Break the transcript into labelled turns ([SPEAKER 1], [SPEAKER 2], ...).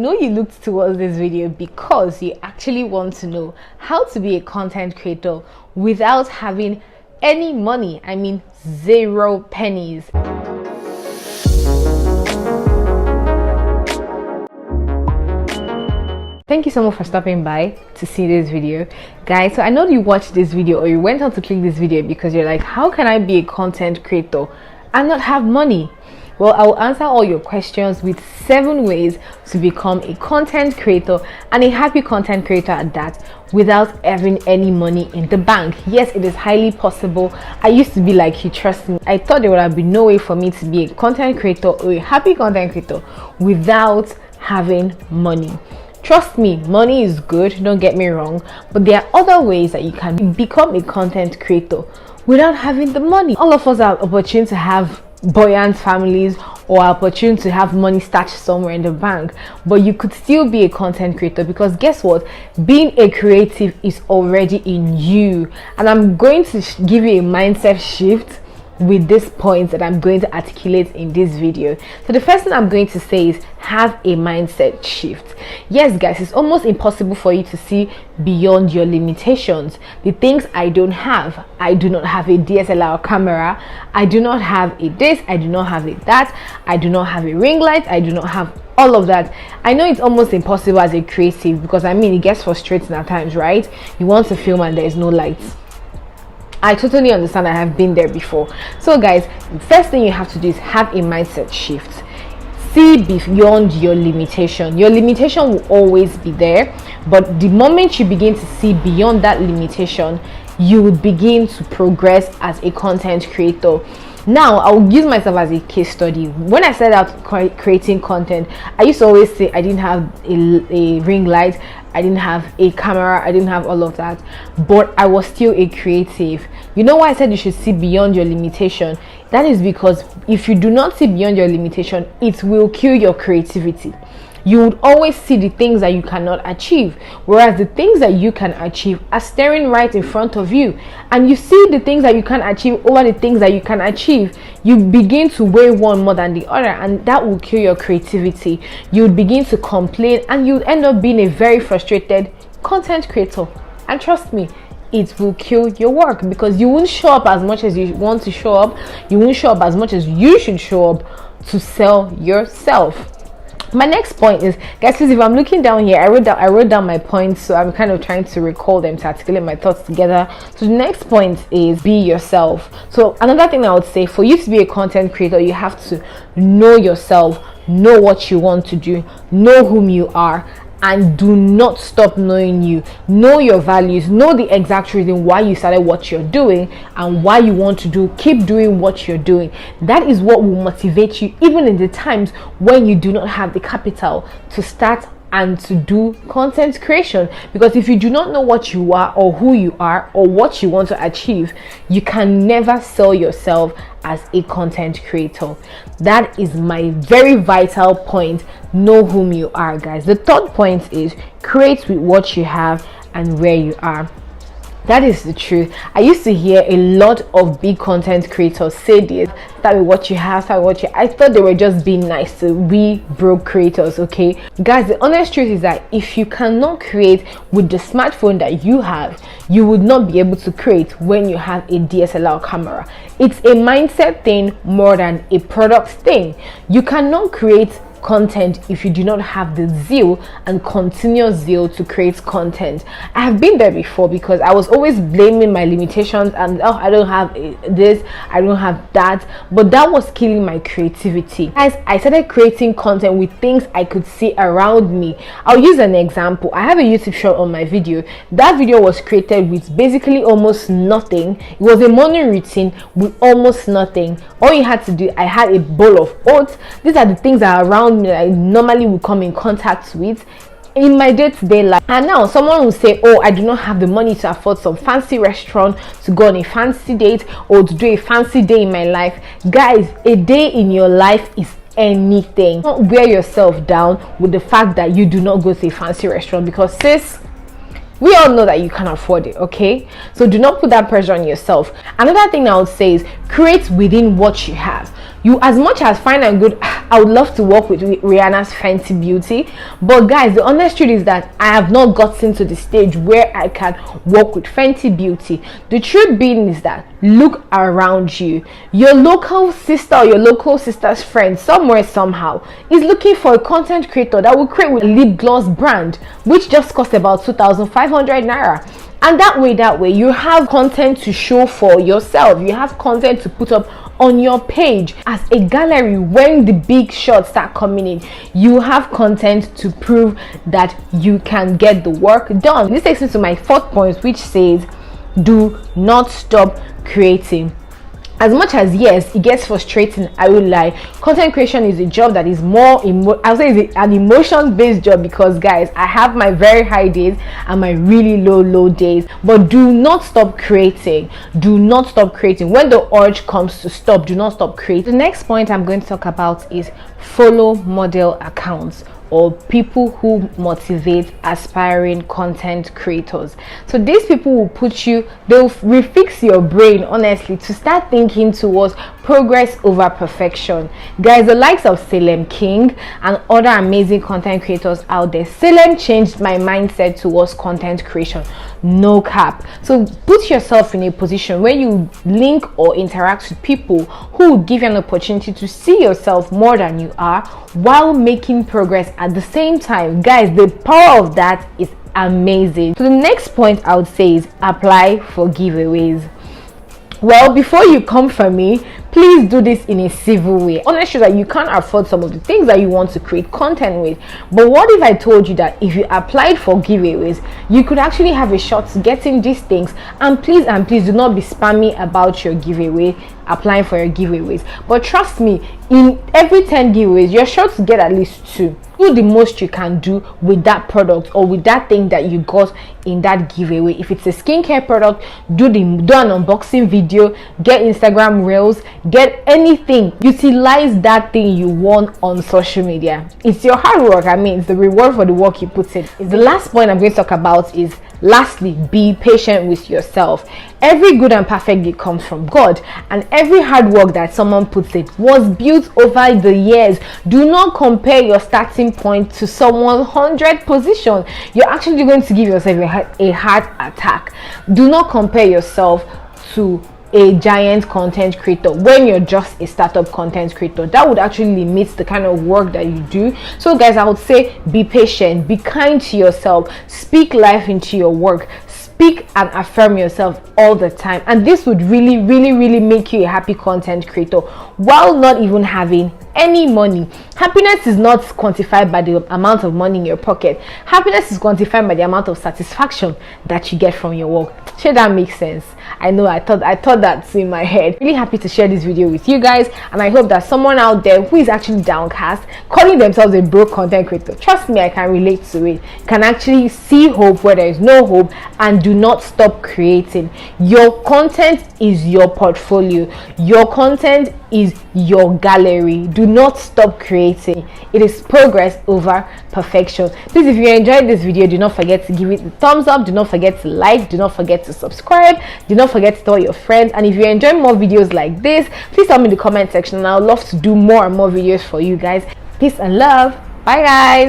[SPEAKER 1] know you looked towards this video because you actually want to know how to be a content creator without having any money. I mean, 0 pennies. Thank you so much for stopping by to see this video, guys. So I know you watched this video or you went out to click this video because you're like, how can I be a content creator and not have money? Well, I will answer all your questions with 7 ways to become a content creator, and a happy content creator at that, without having any money in the bank. Yes, it is highly possible. I used to be like you, trust me. I thought there would have been no way for me to be a content creator or a happy content creator without having money. Trust me, money is good, don't get me wrong, but there are other ways that you can become a content creator without having the money. All of us are opportunity to have buoyant families or opportunity to have money stashed somewhere in the bank, but you could still be a content creator because guess what, being a creative is already in you. And I'm going to give you a mindset shift with this point that I'm going to articulate in this video. So the first thing I'm going to say is have a mindset shift. Yes guys, it's almost impossible for you to see beyond your limitations. The things I don't have, I do not have a DSLR camera, I do not have a this, I do not have a that, I do not have a ring light, I do not have all of that. I know it's almost impossible as a creative because I mean it gets frustrating at times, right? You want to film and there is no lights. I totally understand. I have been there before. So guys, first thing you have to do is have a mindset shift. See beyond your limitation. Your limitation will always be there, but the moment you begin to see beyond that limitation, you will begin to progress as a content creator. Now I'll use myself as a case study. When I started out creating content, I used to always say I didn't have a ring light, I didn't have a camera, I didn't have all of that, but I was still a creative. You know why I said you should see beyond your limitation? That is because if you do not see beyond your limitation, it will kill your creativity. You would always see the things that you cannot achieve, whereas the things that you can achieve are staring right in front of you, and you see the things that you can achieve over the things that you can achieve. You begin to weigh one more than the other, and that will kill your creativity. You would begin to complain and you end up being a very frustrated content creator, and trust me, it will kill your work because you won't show up as much as you want to show up. You won't show up as much as you should show up to sell yourself. My next point is, guys, if I'm looking down here, I wrote down my points, so I'm kind of trying to recall them to articulate my thoughts together. So the next point is be yourself. So another thing I would say, for you to be a content creator, you have to know yourself, know what you want to do, know whom you are, and do not stop knowing you. Know your values, know the exact reason why you started what you're doing and why you want to do. Keep doing what you're doing. That is what will motivate you even in the times when you do not have the capital to start and to do content creation. Because if you do not know what you are or who you are or what you want to achieve, you can never sell yourself as a content creator. That is my very vital point. Know whom you are, guys. The third point is create with what you have and where you are. That is the truth. I used to hear a lot of big content creators say this: start with what you have, start with what you have. I thought they were just being nice to we broke creators. Okay guys, the honest truth is that if you cannot create with the smartphone that you have, you would not be able to create when you have a DSLR camera. It's a mindset thing more than a product thing. You cannot create content if you do not have the zeal and continuous zeal to create content. I have been there before because I was always blaming my limitations and I don't have this, I don't have that, but that was killing my creativity. Guys, I started creating content with things I could see around me. I'll use an example. I have a YouTube short on my video. That video was created with basically almost nothing. It was a morning routine with almost nothing. All you had to do, I had a bowl of oats. These are the things that are around me that I normally would come in contact with in my day-to-day life. And now someone will say, oh, I do not have the money to afford some fancy restaurant, to go on a fancy date, or to do a fancy day in my life. Guys, a day in your life is anything. Don't wear yourself down with the fact that you do not go to a fancy restaurant, because sis, we all know that you can afford it. Okay, so do not put that pressure on yourself. Another thing I would say is create within what you have. You, as much as fine and good, I would love to work with Rihanna's Fenty Beauty, but guys, the honest truth is that I have not gotten to the stage where I can work with Fenty Beauty. The truth being is that look around you. Your local sister or your local sister's friend somewhere somehow is looking for a content creator that will create with a lip gloss brand, which just costs about 2,500 naira. And that way you have content to show for yourself. You have content to put up on your page as a gallery. When the big shots start coming in, you have content to prove that you can get the work done. This takes me to my fourth point, which says do not stop creating. As much as yes, it gets frustrating, I will lie, content creation is a job that is more I'll say it's an emotion based job, because guys, I have my very high days and my really low days. But do not stop creating. Do not stop creating. When the urge comes to stop, do not stop creating. The next point I'm going to talk about is follow model accounts, or people who motivate aspiring content creators. So these people will put you, they'll refix your brain, honestly, to start thinking towards progress over perfection. Guys, the likes of Salem King and other amazing content creators out there, Salem changed my mindset towards content creation, no cap. So put yourself in a position where you link or interact with people who will give you an opportunity to see yourself more than you are while making progress at the same time. Guys, the power of that is amazing. So the next point I would say is apply for giveaways. Well, before you come for me, please do this in a civil way. Honestly, that you can't afford some of the things that you want to create content with. But what if I told you that if you applied for giveaways, you could actually have a shot to getting these things? And please do not be spammy about your giveaway, applying for your giveaways. But trust me, in every 10 giveaways, you're sure to get at least 2. Do the most you can do with that product or with that thing that you got in that giveaway. If it's a skincare product, do an unboxing video, get Instagram reels, get anything. Utilize that thing you won on social media. It's your hard work. I mean, it's the reward for the work you put in. The last point I'm going to talk about is, lastly, be patient with yourself. Every good and perfect gift comes from God, and every hard work that someone puts in was built over the years. Do not compare your starting point to someone's 100 position. You're actually going to give yourself a heart attack. Do not compare yourself to a giant content creator when you're just a startup content creator. That would actually limit the kind of work that you do. So guys, I would say be patient, be kind to yourself, speak life into your work, speak and affirm yourself all the time, and this would really make you a happy content creator while not even having any money. Happiness is not quantified by the amount of money in your pocket. Happiness is quantified by the amount of satisfaction that you get from your work. Sure, that makes sense. I know, I thought that's in my head. Really happy to share this video with you guys, and I hope that someone out there who is actually downcast, calling themselves a broke content creator, trust me, I can relate to it, can actually see hope where there is no hope, and do not stop creating. Your content is your portfolio. Your content is your gallery. Do not stop creating. It is progress over perfection. Please, if you enjoyed this video, do not forget to give it a thumbs up. Do not forget to like. Do not forget to subscribe. Do not forget to tell your friends. And if you enjoy more videos like this, please tell me in the comment section, and I would love to do more and more videos for you guys. Peace and love. Bye guys.